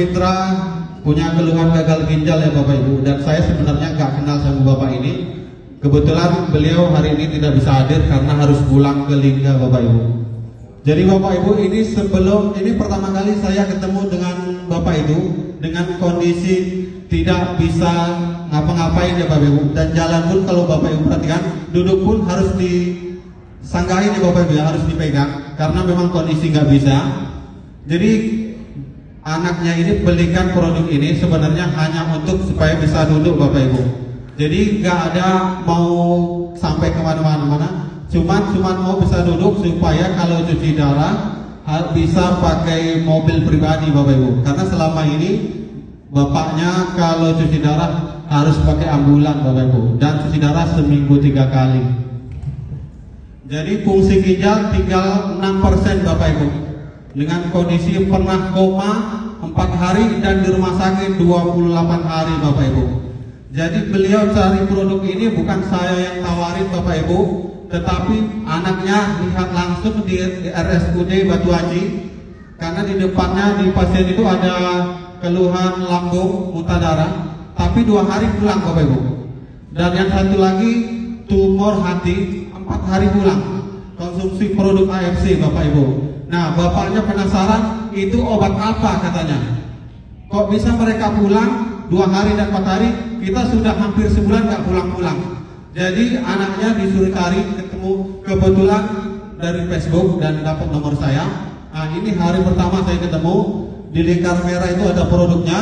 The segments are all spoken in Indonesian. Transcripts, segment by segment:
mitra punya keluhan gagal ginjal ya Bapak Ibu, dan saya sebenarnya nggak kenal sama Bapak ini. Kebetulan beliau hari ini tidak bisa hadir karena harus pulang ke Lingga Bapak Ibu. Jadi Bapak Ibu, ini pertama kali saya ketemu dengan Bapak Ibu dengan kondisi tidak bisa ngapa-ngapain ya Bapak Ibu, dan jalan pun kalau Bapak Ibu perhatikan duduk pun harus disanggahin ya Bapak Ibu ya, harus dipegang karena memang kondisi nggak bisa. Jadi anaknya ini belikan produk ini sebenarnya hanya untuk supaya bisa duduk Bapak Ibu. Jadi nggak ada mau sampai kemana-mana, cuman mau bisa duduk supaya kalau cuci darah bisa pakai mobil pribadi Bapak Ibu. Karena selama ini bapaknya kalau cuci darah harus pakai ambulan Bapak Ibu, dan cuci darah seminggu 3 kali. Jadi fungsi ginjal tinggal 6% Bapak Ibu. Dengan kondisi pernah koma 4 hari dan di rumah sakit 28 hari Bapak Ibu. Jadi beliau cari produk ini bukan saya yang tawarin Bapak Ibu, tetapi anaknya lihat langsung di RSUD Batu Haji, karena di depannya di pasien itu ada keluhan lambung, muntah darah, tapi 2 hari pulang Bapak Ibu. Dan yang satu lagi tumor hati 4 hari pulang, konsumsi produk AFC Bapak Ibu. Nah bapaknya penasaran itu obat apa katanya, kok bisa mereka pulang 2 hari dan 4 hari, kita sudah hampir sebulan nggak pulang-pulang. Jadi anaknya disuruh cari, ketemu kebetulan dari Facebook dan dapat nomor saya. Nah ini hari pertama saya ketemu, di lingkar merah itu ada produknya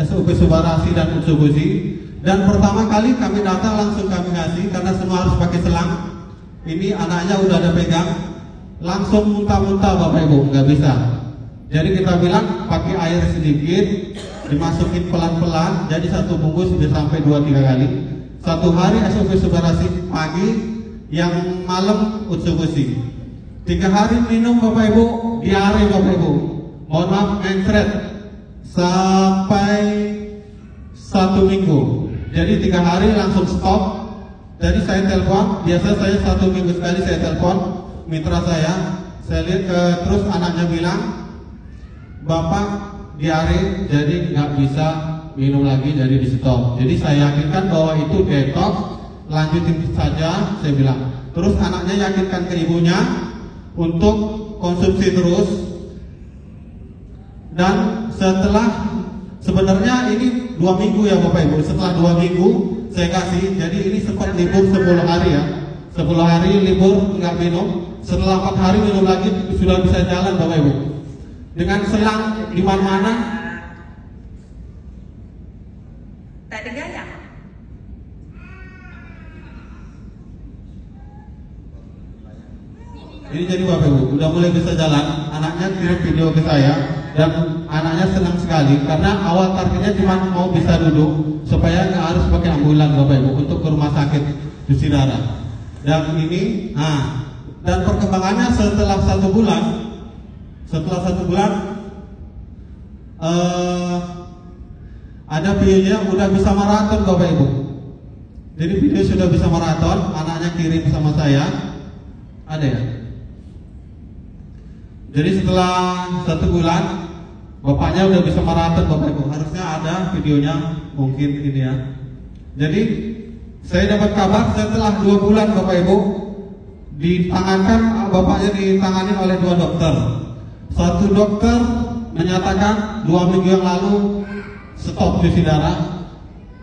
SOP Subarasi dan Utsubushi. Dan pertama kali kami datang langsung kami ngasih karena semua harus pakai selang. Ini anaknya udah ada pegang, langsung muntah-muntah Bapak Ibu, nggak bisa. Jadi kita bilang pakai air sedikit, dimasukin pelan-pelan, jadi 1 bungkus sudah sampai 2-3 kali. 1 hari SOP Subarasi pagi, yang malam Utsubushi. 3 hari minum Bapak Ibu, diare Bapak Ibu. Mohon maaf, mencret sampai 1 minggu. Jadi 3 hari langsung stop. Jadi saya telepon, biasa saya 1 minggu sekali saya telepon mitra saya lihat terus anaknya bilang, Bapak diare jadi nggak bisa minum lagi, jadi di stop. Jadi saya yakinkan bahwa itu detox, lanjutin saja saya bilang. Terus anaknya yakinkan ke ibunya untuk konsumsi terus. Dan setelah, sebenarnya ini 2 minggu ya Bapak Ibu, setelah 2 minggu saya kasih, jadi ini sempat libur 10 hari ya, 10 hari libur nggak minum, setelah 4 hari minum lagi sudah bisa jalan Bapak Ibu, dengan selang di mana-mana. Tak ada gaya. Ini jadi Bapak Ibu udah mulai bisa jalan, anaknya kirim video ke saya dan anaknya senang sekali karena awal targetnya cuma mau bisa duduk supaya nggak harus pakai ambulan Bapak Ibu untuk ke rumah sakit cuci darah. Dan ini, dan perkembangannya setelah 1 bulan, ada videonya udah bisa maraton Bapak Ibu. Jadi video sudah bisa maraton, anaknya kirim sama saya, ada ya. Jadi setelah 1 bulan, bapaknya udah bisa maraton Bapak Ibu. Harusnya ada videonya, mungkin ini ya. Jadi saya dapat kabar setelah 2 bulan Bapak Ibu, ditangankan, bapaknya ditangani oleh 2 dokter. 1 dokter menyatakan 2 minggu yang lalu stop cuci darah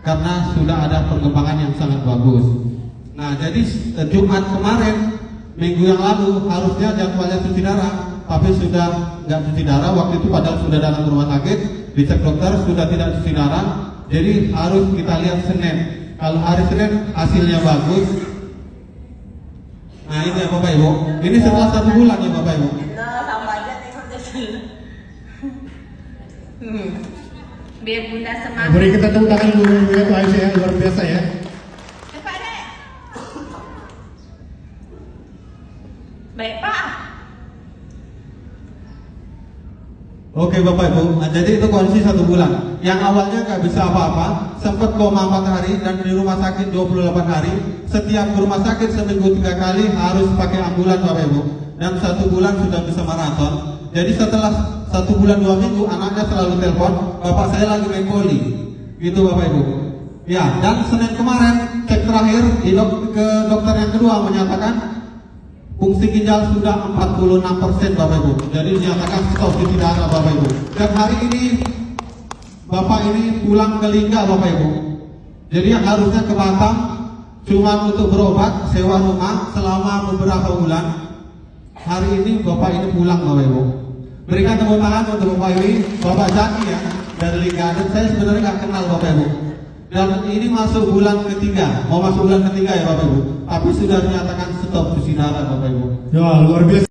karena sudah ada perkembangan yang sangat bagus. Nah jadi Jumat kemarin, minggu yang lalu harusnya jadwalnya cuci darah, tapi sudah nggak cuci darah. Waktu itu padahal sudah datang ke rumah sakit, dicek dokter sudah tidak cuci darah. Jadi harus kita lihat Senin. Kalau hari Senin hasilnya bagus. Nah ini ya Bapak Ibu, ini setelah 1 bulan ya Bapak Ibu. Sama aja tengok jadi. Biar Bunda semangat. Beri kita tepuk tangan dulu ya Pak Aisyah, luar biasa ya. Cepat deh. Baik Pak. Oke Bapak Ibu, jadi itu kondisi 1 bulan. Yang awalnya nggak bisa apa-apa, sempat koma 4 hari dan di rumah sakit 28 hari. Setiap ke rumah sakit seminggu 3 kali harus pakai ambulan Bapak Ibu. Dan 1 bulan sudah bisa maraton. Jadi setelah 1 1 bulan 2 minggu anaknya selalu telepon, bapak saya lagi main poli, gitu Bapak Ibu. Ya, dan Senin kemarin cek terakhir ke dokter yang kedua menyatakan fungsi ginjal sudah 46% Bapak Ibu. Jadi dinyatakan stop cuci darah Bapak Ibu. Dan hari ini Bapak ini pulang ke Lingga Bapak Ibu. Jadi yang harusnya ke Batam cuma untuk berobat, sewa rumah selama beberapa bulan. Hari ini Bapak ini pulang Bapak Ibu. Berikan tepuk tangan untuk Bapak ini, Bapak Zaki ya dari Lingga. Dan saya sebenarnya nggak kenal Bapak Ibu. Dan ini masuk bulan ketiga, mau masuk bulan ketiga ya Bapak Ibu. Tapi sudah dinyatakan stop cuci darah Bapak Ibu. Ya, luar biasa.